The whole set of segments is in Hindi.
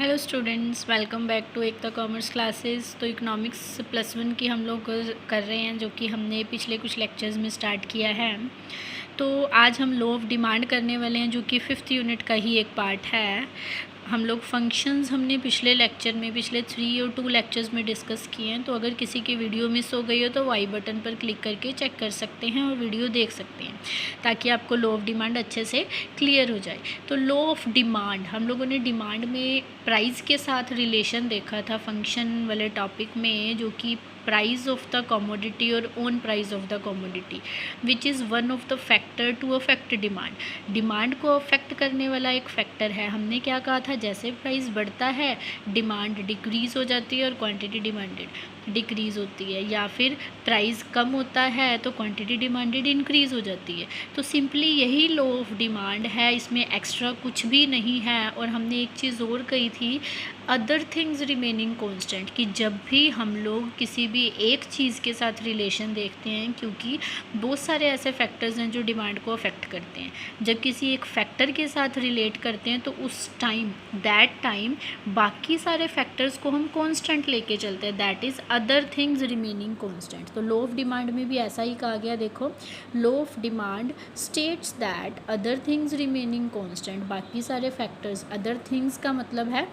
Hello students, welcome back to Ekta commerce classes. तो इकोनॉमिक्स +1 की हम लोग कर रहे हैं, जो कि हमने पिछले कुछ लेक्चर्स में स्टार्ट किया है। तो आज हम लॉ ऑफ डिमांड करने वाले हैं, जो कि 5th यूनिट का ही एक पार्ट है। हम लोग फंक्शंस हमने पिछले लेक्चर में पिछले 3 और 2 लेक्चर्स में डिस्कस किए हैं। तो अगर किसी की वीडियो मिस हो गई हो तो वाई बटन पर क्लिक करके चेक कर सकते हैं और वीडियो देख सकते हैं, ताकि आपको लॉ ऑफ डिमांड अच्छे से क्लियर हो जाए। तो लॉ ऑफ डिमांड, हम लोगों ने डिमांड में प्राइस के साथ रिलेशन देखा था फंक्शन वाले टॉपिक में, जो कि प्राइस ऑफ द कमोडिटी और own price of the commodity which is one of the factor to affect demand. Demand को अफेक्ट करने वाला एक फैक्टर है। हमने क्या कहा था, जैसे प्राइस बढ़ता है डिमांड डिक्रीज़ हो जाती है और क्वांटिटी डिमांडेड डिक्रीज़ होती है, या फिर प्राइस कम होता है तो क्वांटिटी डिमांडेड इंक्रीज़ हो जाती है। तो सिंपली यही लॉ ऑफ डिमांड है, इसमें एक्स्ट्रा कुछ भी नहीं है। और हमने एक चीज़ और कही थी, अदर थिंग्स रिमेनिंग कांस्टेंट, कि जब भी हम लोग किसी भी एक चीज़ के साथ रिलेशन देखते हैं, क्योंकि बहुत सारे ऐसे फैक्टर्स हैं जो डिमांड को अफेक्ट करते हैं, जब किसी एक फैक्टर के साथ रिलेट करते हैं तो उस दैट टाइम बाकी सारे फैक्टर्स को हम कांस्टेंट लेके चलते हैं, that is other things remaining constant. तो लॉ ऑफ डिमांड में भी ऐसा ही कहा गया। देखो, law of demand states that other things remaining constant, बाकी सारे फैक्टर्स, अदर थिंग्स का मतलब है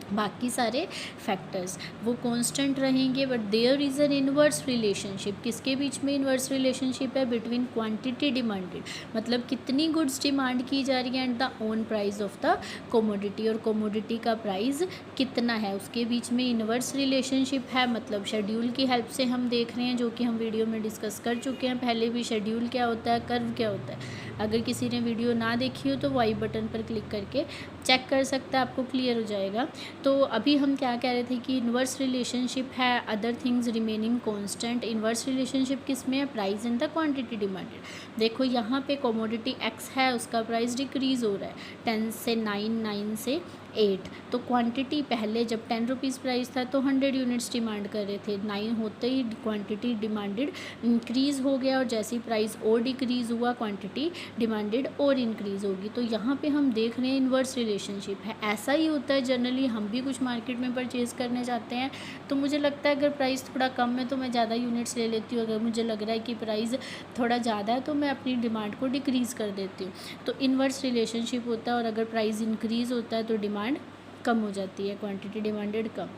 बाकी सारे फैक्टर्स, वो कांस्टेंट रहेंगे, but there is an inverse relationship. किसके बीच में इन्वर्स रिलेशनशिप है? बिटवीन क्वांटिटी डिमांडेड, मतलब कितनी गुड्स डिमांड की जा रही है, and the own price of the commodity, और कोमोडिटी का प्राइस कितना है, उसके बीच में इन्वर्स रिलेशनशिप है। मतलब शेड्यूल की हेल्प से हम देख रहे हैं, जो कि हम वीडियो में डिस्कस कर चुके हैं पहले भी। शेड्यूल क्या होता है, कर्व क्या होता है। अगर किसी ने वीडियो ना देखी हो तो वाई बटन पर क्लिक करके चेक कर सकता है, आपको क्लियर हो जाएगा। तो अभी हम क्या कह रहे थे कि इन्वर्स रिलेशनशिप है, other things remaining constant. Inverse relationship किस में है? Price and the quantity demanded. देखो यहाँ पे कमोडिटी एक्स है, उसका प्राइस डिक्रीज़ हो रहा है 10 से 9, 9 से 8। तो क्वांटिटी पहले जब 10 रुपीज़ प्राइस था तो 100 यूनिट्स डिमांड कर रहे थे, 9 होते ही क्वांटिटी डिमांडेड इंक्रीज़ हो गया, और जैसे ही प्राइस और डिक्रीज़ हुआ क्वांटिटी डिमांडेड और इंक्रीज़ होगी। तो यहाँ पे हम देख रहे हैं इन्वर्स रिलेशनशिप है। ऐसा ही होता है जनरली, हम भी कुछ मार्केट में परचेज़ करने जाते हैं तो मुझे लगता है अगर प्राइस थोड़ा कम है तो मैं ज़्यादा यूनिट्स ले लेती हूँ, अगर मुझे लग रहा है कि प्राइस थोड़ा ज़्यादा है तो मैं अपनी डिमांड को डिक्रीज़ कर देती हूँ। तो इन्वर्स रिलेशनशिप होता है, और अगर प्राइस इंक्रीज़ होता है तो डिमांड कम हो जाती है, क्वांटिटी डिमांडेड कम।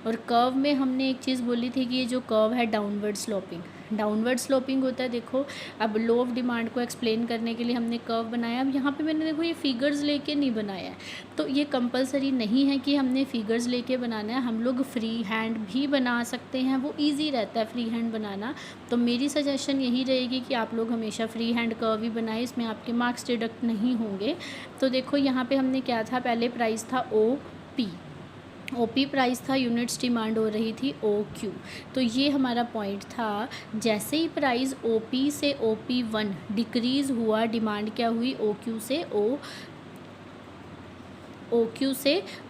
और कर्व में हमने एक चीज़ बोली थी कि ये जो कर्व है डाउनवर्ड स्लोपिंग, डाउनवर्ड स्लोपिंग होता है। देखो, अब लॉ ऑफ डिमांड को एक्सप्लेन करने के लिए हमने कर्व बनाया। अब यहाँ पे मैंने देखो ये फिगर्स लेके नहीं बनाया है, तो ये कंपलसरी नहीं है कि हमने फिगर्स लेके बनाना है, हम लोग फ्री हैंड भी बना सकते हैं, वो ईजी रहता है फ्री हैंड बनाना। तो मेरी सजेशन यही रहेगी कि आप लोग हमेशा फ्री हैंड कर्व ही बनाए, इसमें आपके मार्क्स डिडक्ट नहीं होंगे। तो देखो यहाँ पर हमने क्या था, पहले प्राइस था OP प्राइस था, यूनिट्स डिमांड हो रही थी OQ। तो ये हमारा पॉइंट था। जैसे ही प्राइस OP से OP1 डिक्रीज़ हुआ, डिमांड क्या हुई, OQ से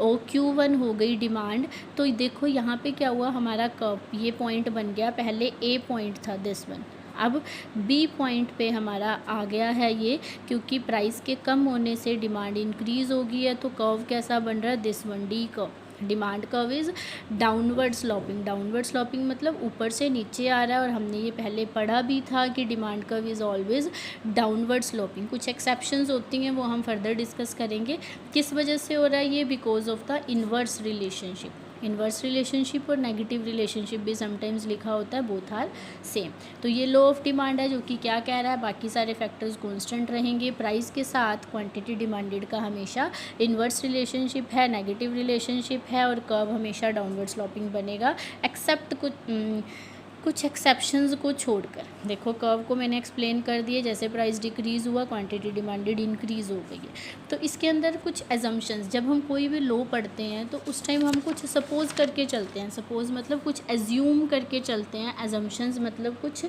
OQ1 हो गई डिमांड। तो देखो यहाँ पे क्या हुआ, हमारा कर्व ये पॉइंट बन गया, पहले A पॉइंट था दिस वन, अब B पॉइंट पे हमारा आ गया है ये, क्योंकि प्राइस के कम होने से डिमांड इंक्रीज़ हो गई है। तो कर्व कैसा बन रहा है, this one, D curve. Demand curve is downward sloping. Downward sloping मतलब ऊपर से नीचे आ रहा है, और हमने ये पहले पढ़ा भी था कि demand curve is always downward sloping. कुछ एक्सेप्शंस होती हैं, वो हम फर्दर डिस्कस करेंगे। किस वजह से हो रहा है ये? Because of the inverse relationship. Inverse relationship और नेगेटिव रिलेशनशिप भी समटाइम्स लिखा होता है, बोथ आर सेम। तो ये लॉ ऑफ डिमांड है, जो कि क्या कह रहा है, बाकी सारे फैक्टर्स कांस्टेंट रहेंगे, प्राइस के साथ क्वांटिटी डिमांडेड का हमेशा इन्वर्स रिलेशनशिप है, नेगेटिव रिलेशनशिप है, और कर्व हमेशा डाउनवर्ड स्लोपिंग बनेगा, एक्सेप्ट कुछ एक्सेप्शंस को छोड़कर। देखो कर्व को मैंने एक्सप्लेन कर दिए, जैसे प्राइस डिक्रीज़ हुआ क्वांटिटी डिमांडेड इंक्रीज़ हो गई है। तो इसके अंदर कुछ एजम्पशंस, जब हम कोई भी लॉ पढ़ते हैं तो उस टाइम हम कुछ सपोज करके चलते हैं। सपोज मतलब कुछ एज्यूम करके चलते हैं, एजम्पशंस मतलब कुछ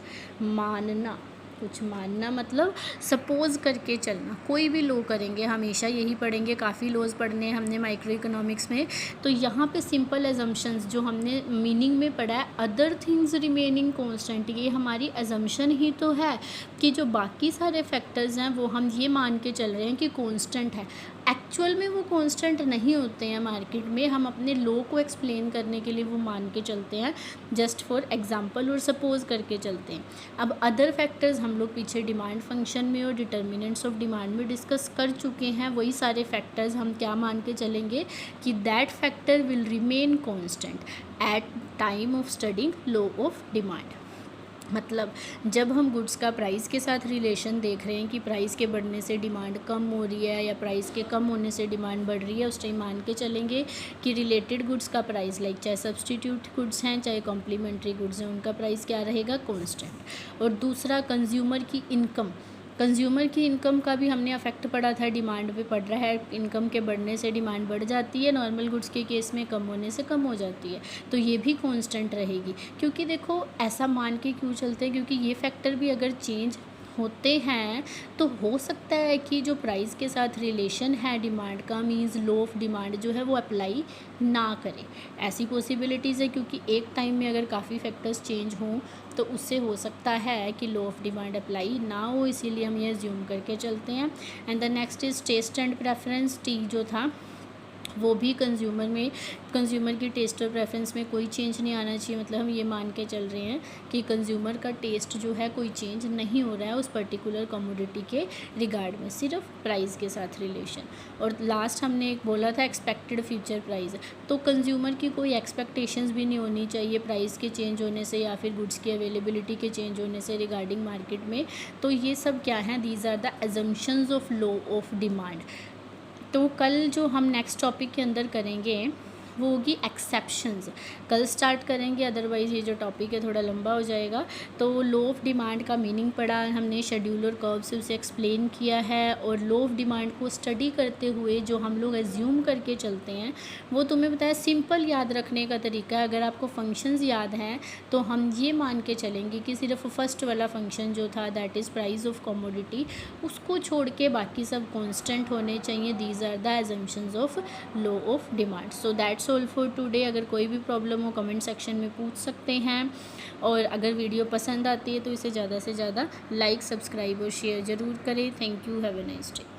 मानना मतलब सपोज करके चलना। कोई भी लॉ करेंगे हमेशा यही पढ़ेंगे, काफ़ी लॉज पढ़ने हैं हमने माइक्रो इकोनॉमिक्स में। तो यहाँ पे सिंपल एजम्पशंस जो हमने मीनिंग में पढ़ा है, अदर थिंग्स रिमेनिंग कांस्टेंट, ये हमारी एजम्पशन ही तो है कि जो बाकी सारे फैक्टर्स हैं वो हम ये मान के चल रहे हैं कि कांस्टेंट है। एक्चुअल में वो कांस्टेंट नहीं होते हैं मार्केट में, हम अपने लॉ को एक्सप्लेन करने के लिए वो मान के चलते हैं, जस्ट फॉर एग्जांपल और सपोज करके चलते हैं। अब अदर फैक्टर्स हम लोग पीछे डिमांड फंक्शन में और डिटर्मिनेंट्स ऑफ डिमांड में डिस्कस कर चुके हैं। वही सारे फैक्टर्स हम क्या मान के चलेंगे कि that factor will remain constant at time of studying law of demand. मतलब जब हम गुड्स का प्राइस के साथ रिलेशन देख रहे हैं कि प्राइस के बढ़ने से डिमांड कम हो रही है या प्राइस के कम होने से डिमांड बढ़ रही है, उस टाइम मान के चलेंगे कि रिलेटेड गुड्स का प्राइस, लाइक चाहे सब्सटीट्यूट गुड्स हैं चाहे कॉम्प्लीमेंट्री गुड्स हैं, उनका प्राइस क्या रहेगा, कांस्टेंट। और दूसरा कंज्यूमर की इनकम, कंज्यूमर की इनकम का भी हमने अफेक्ट पड़ा था, डिमांड पे पड़ रहा है। इनकम के बढ़ने से डिमांड बढ़ जाती है, नॉर्मल गुड्स के केस में कम होने से कम हो जाती है, तो ये भी कांस्टेंट रहेगी। क्योंकि देखो ऐसा मान के क्यों चलते हैं, क्योंकि ये फैक्टर भी अगर चेंज होते हैं तो हो सकता है कि जो प्राइस के साथ रिलेशन है डिमांड का, मींस लॉ ऑफ डिमांड जो है वो अप्लाई ना करे। ऐसी पॉसिबिलिटीज़ है, क्योंकि एक टाइम में अगर काफ़ी फैक्टर्स चेंज हों तो उससे हो सकता है कि लॉ ऑफ डिमांड अप्लाई ना हो, इसीलिए हम ये अज्यूम करके चलते हैं। And the next is taste and preference. टी जो था वो भी कंज्यूमर की टेस्ट और प्रेफरेंस में कोई चेंज नहीं आना चाहिए। मतलब हम ये मान के चल रहे हैं कि कंज्यूमर का टेस्ट जो है कोई चेंज नहीं हो रहा है उस पर्टिकुलर कमोडिटी के रिगार्ड में, सिर्फ प्राइस के साथ रिलेशन। और लास्ट हमने एक बोला था एक्सपेक्टेड फ्यूचर प्राइस, तो कंज्यूमर की कोई एक्सपेक्टेशंस भी नहीं होनी चाहिए प्राइस के चेंज होने से या फिर गुड्स की अवेलेबिलिटी के चेंज होने से रिगार्डिंग मार्केट में। तो ये सब क्या है, these are the assumptions of law of demand. तो कल जो हम नेक्स्ट टॉपिक के अंदर करेंगे वो होगी एक्सेप्शंस। कल स्टार्ट करेंगे, अदरवाइज़ ये जो टॉपिक है थोड़ा लंबा हो जाएगा। तो लॉ ऑफ डिमांड का मीनिंग पढ़ा हमने, शेड्यूल और कर्व से उसे एक्सप्लेन किया है। और लॉ ऑफ डिमांड को स्टडी करते हुए जो हम लोग एज्यूम करके चलते हैं वो तुम्हें बताया सिंपल याद रखने का तरीका है। अगर आपको फंक्शंस याद हैं तो हम ये मान के चलेंगे कि सिर्फ फर्स्ट वाला फंक्शन जो था that is price of commodity, उसको छोड़ के बाकी सब कॉन्स्टेंट होने चाहिए। These are the assumptions of law of demand. So that's all for today. अगर कोई भी प्रॉब्लम हो कमेंट सेक्शन में पूछ सकते हैं। और अगर वीडियो पसंद आती है तो इसे ज़्यादा से ज़्यादा लाइक, सब्सक्राइब और शेयर ज़रूर करें। Thank you, have a nice day.